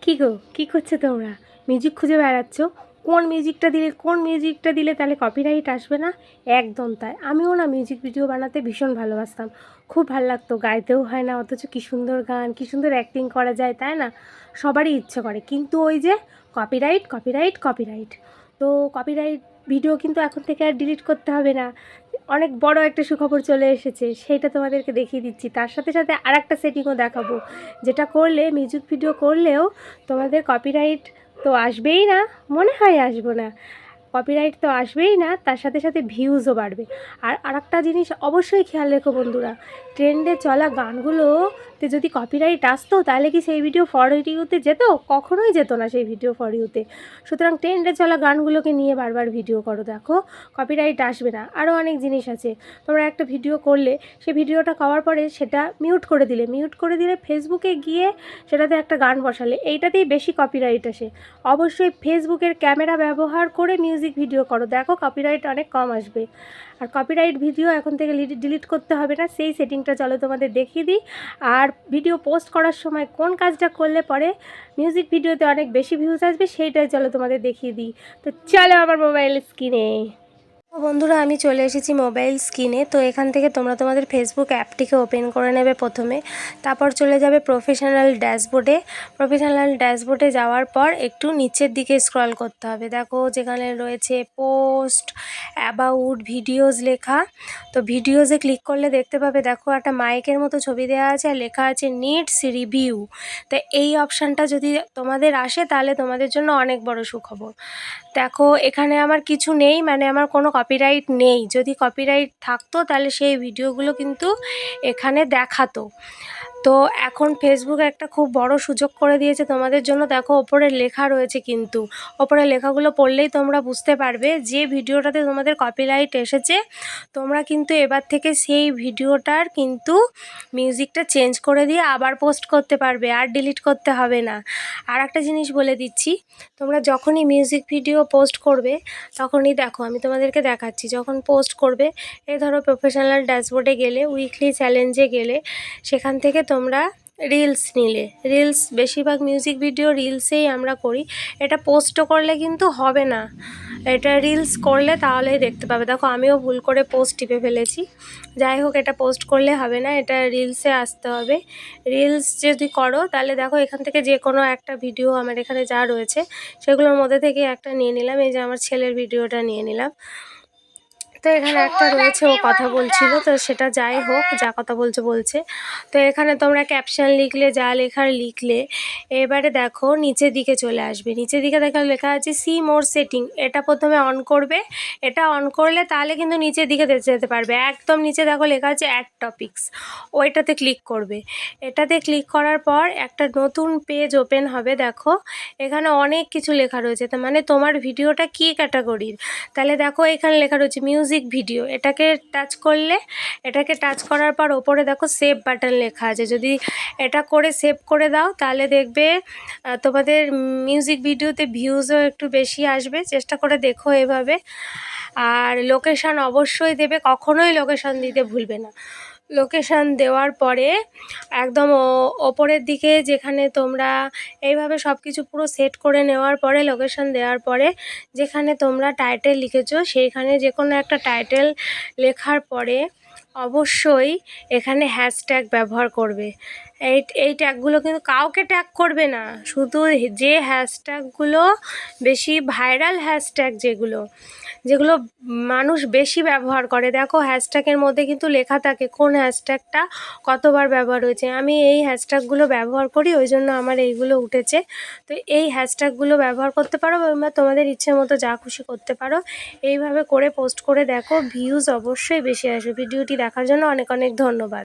কী গো, কী করছো তোমরা? মিউজিক খুঁজে বেড়াচ্ছ? কোন মিউজিকটা দিলে তাহলে কপিরাইট আসবে না? একদম তাই। আমিও না মিউজিক ভিডিও বানাতে ভীষণ ভালোবাসতাম। খুব ভাল লাগতো, গাইতেও হয় না, অথচ কী সুন্দর গান, কী সুন্দর অ্যাক্টিং করা যায়, তাই না? সবারই ইচ্ছে করে, কিন্তু ওই যে কপিরাইট, কপিরাইট, কপিরাইট। তো কপিরাইট ভিডিও কিন্তু এখন থেকে আর ডিলিট করতে হবে না। অনেক বড় একটা সুখবর চলে এসেছে, সেইটা তোমাদেরকে দেখিয়ে দিচ্ছি। তার সাথে সাথে আরেকটা সেটিংও দেখাবো, যেটা করলে মিউজিক ভিডিও করলেও তোমাদের কপিরাইট তো আসবেই না, মনে হয় আসবো না, কপিরাইট তো আসবেই না, তার সাথে সাথে ভিউজও বাড়বে। আর আরেকটা জিনিস অবশ্যই খেয়াল রেখো বন্ধুরা, ট্রেন্ডে চলা গানগুলোতে যদি কপিরাইট আসতো তাহলে কি সেই ভিডিও ফর ইউতে যেত? কখনোই যেত না সেই ভিডিও ফর ইউতে। সুতরাং ট্রেন্ডে চলা গানগুলোকে নিয়ে বারবার ভিডিও করো, দেখো কপিরাইট আসবে না। আরও অনেক জিনিস আছে, তোমরা একটা ভিডিও করলে সেই ভিডিওটা করার পরে সেটা মিউট করে দিলে ফেসবুকে গিয়ে সেটাতে একটা গান বসালে, এইটাতেই বেশি কপিরাইট আসে। অবশ্যই ফেসবুকের ক্যামেরা ব্যবহার করে মিউজিক ভিডিও করো, দেখো কপিরাইট অনেক কম আসবে। আর কপিরাইট ভিডিও এখন থেকে ডিলিট করতে হবে না, সেই সেটিংটা চলো তোমাদের দেখিয়ে দিই। আর ভিডিও পোস্ট করার সময় কোন কাজটা করলে পরে মিউজিক ভিডিওতে অনেক বেশি ভিউজ আসবে, সেইটাই চলো তোমাদের দেখিয়ে দিই। তো চলো আমার মোবাইল স্ক্রিনে। বন্ধুরা, আমি চলে এসেছি মোবাইল স্ক্রিনে। তো এখান থেকে তোমরা তোমাদের ফেসবুক অ্যাপটিকে ওপেন করে নেবে প্রথমে, তারপর চলে যাবে প্রফেশনাল ড্যাশবোর্ডে যাওয়ার পর একটু নিচের দিকে স্ক্রল করতে হবে। দেখো যেখানে রয়েছে পোস্ট, অ্যাবাউট, ভিডিওস লেখা। তো ভিডিওসে ক্লিক করলে দেখতে পাবে, দেখো একটা মাইকের মতো ছবি দেওয়া আছে আর লেখা আছে নিডস রিভিউ। তো এই অপশানটা যদি তোমাদের আসে তাহলে তোমাদের জন্য অনেক বড় সুখবর। দেখো এখানে আমার কিছু নেই, মানে আমার কোনো কপিরাইট নেই। যদি কপিরাইট থাকতো তাহলে সেই ভিডিওগুলো কিন্তু এখানে দেখাতো। তো এখন ফেসবুক একটা খুব বড় সুযোগ করে দিয়েছে তোমাদের জন্য। দেখো ওপরে লেখা রয়েছে, কিন্তু ওপরে লেখাগুলো পড়লেই তোমরা বুঝতে পারবে যে ভিডিওটাতে তোমাদের কপিরাইট এসেছে। তোমরা কিন্তু এবার থেকে সেই ভিডিওটার কিন্তু মিউজিকটা চেঞ্জ করে দিয়ে আবার পোস্ট করতে পারবে, আর ডিলিট করতে হবে না। আর একটা জিনিস বলে দিচ্ছি, তোমরা যখনই মিউজিক ভিডিও পোস্ট করবে তখনই দেখো আমি তোমাদেরকে দেখাচ্ছি, যখন পোস্ট করবে এই ধরো প্রফেশনাল ড্যাশবোর্ডে গেলে, উইকলি চ্যালেঞ্জে গেলে, সেখান থেকে তোমরা রিলস নিলে, রিলস বেশিরভাগ মিউজিক ভিডিও রিলসেই আমরা করি। এটা পোস্টও করলে কিন্তু হবে না, এটা রিলস করলে তাহলেই দেখতে পাবে। দেখো আমিও ভুল করে পোস্ট টিপে ফেলেছি, যাই হোক এটা পোস্ট করলে হবে না, এটা রিলসে আসতে হবে। রিলস যদি করো তাহলে দেখো এখান থেকে যে কোনো একটা ভিডিও আমার এখানে যা রয়েছে সেগুলোর মধ্যে থেকে একটা নিয়ে নিলাম। এই যে আমার ছেলের ভিডিওটা নিয়ে নিলাম। তো এখানে একটা রয়েছে, ও কথা বলছিল, তো সেটা যাই হোক, যা কথা বলছে। তো এখানে তোমরা ক্যাপশন লিখলে, যা লেখার লিখলে, এবারে দেখো নিচের দিকে চলে আসবে। নিচের দিকে দেখো লেখা আছে সি মোর সেটিং, এটা প্রথমে অন করবে। এটা অন করলে তাহলে কিন্তু নিচের দিকে যেতে পারবে। একদম নিচে দেখো লেখা আছে অ্যাড টপিকস, ওইটাতে ক্লিক করবে। এটাতে ক্লিক করার পর একটা নতুন পেজ ওপেন হবে। দেখো এখানে অনেক কিছু লেখা রয়েছে, তার মানে তোমার ভিডিওটা কী ক্যাটাগরির। তাহলে দেখো এখানে লেখা রয়েছে মিউজিক ভিডিও, এটাকে টাচ করার পর ওপরে দেখো সেভ বাটন লেখা আছে। যদি এটা করে সেভ করে দাও তাহলে দেখবে তোমাদের মিউজিক ভিডিওতে ভিউজও একটু বেশি আসবে। চেষ্টা করে দেখো এভাবে। আর লোকেশান অবশ্যই দেবে, কখনোই লোকেশান দিতে ভুলবে না। লোকেশান দেওয়ার পরে একদম ওপরের দিকে, যেখানে তোমরা এইভাবে সব কিছু পুরো সেট করে নেওয়ার পরে, লোকেশান দেওয়ার পরে যেখানে তোমরা টাইটেল লিখেছো সেইখানে যে কোনো একটা টাইটেল লেখার পরে অবশ্যই এখানে হ্যাশট্যাগ ব্যবহার করবে। এই ট্যাগগুলো কিন্তু কাউকে ট্যাগ করবে না, শুধু যে হ্যাশট্যাগুলো বেশি ভাইরাল হ্যাশট্যাগ, যেগুলো মানুষ বেশি ব্যবহার করে। দেখো হ্যাশট্যাগের মধ্যে কিন্তু লেখা থাকে কোন হ্যাশট্যাগটা কতবার ব্যবহার হয়েছে। আমি এই হ্যাশট্যাগুলো ব্যবহার করি, ওই জন্য আমার এইগুলো উঠেছে। তো এই হ্যাশট্যাগুলো ব্যবহার করতে পারো, বা তোমাদের ইচ্ছে মতো যা খুশি করতে পারো। এইভাবে করে পোস্ট করে দেখো, ভিউজ অবশ্যই বেশি আসবে। ভিডিওটি দেখার জন্য অনেক অনেক ধন্যবাদ।